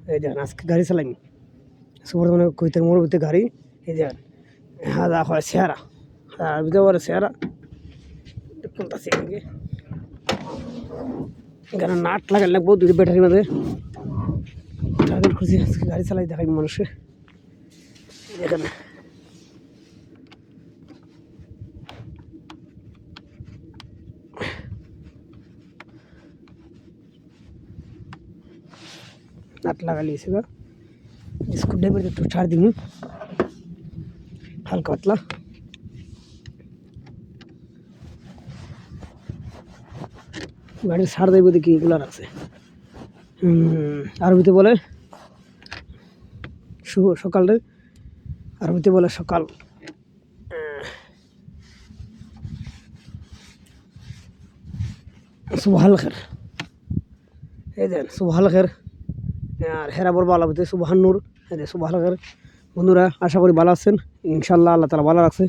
এই দেখেন আজকে গাড়ি চালাইনি বর্তমানে কৈতের মরুভূমিতে গাড়ি এই দেখেন হাদা হয় চেহারা আর ভিতরে বড় চেহারা কোনটাছে এদিকে এখানে নাট লাগাই লাগবো দুটো ব্যাটারির মধ্যে টার্গেট করছি আজকে গাড়ি চালাই দেখাই মানুষে দেখেন নাট লাগা লিয়েছে বা স্ক্রু ড্রাইভার একটু ছাড় দিন হালকা পাতলা গাড়ি ছাড় দেবো দেখি এগুলো রাখছে আরবিতে বলে শুভ সকালে আরবিতে বলে সকাল সুবহাল খের এই দেন সুবহাল খের আর হেরাবর ভালো হতে সুবহান নূর এই যে সুবহাল খের বন্ধুরা আশা করি ভালো আছেন ইনশাল্লাহ আল্লাহ তালা ভালো রাখছে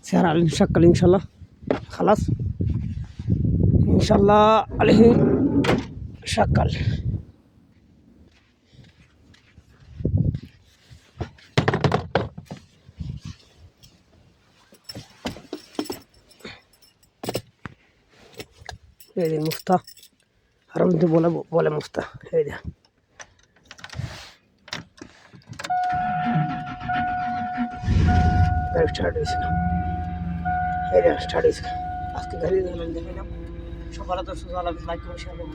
চেহারা আলিম সকাল ইনশাল্লাহ খালাস ইনশাল্লাহ আলহি সকাল এই যে মুফতা আর কিন্তু বলে মুফতা এই যে স্টার্ট হয়েছে এই যে স্টার্ট হয়েছে আজকে গাড়ি দেখালাম সকালে তো সোজা লাইক করে শেয়ার করবো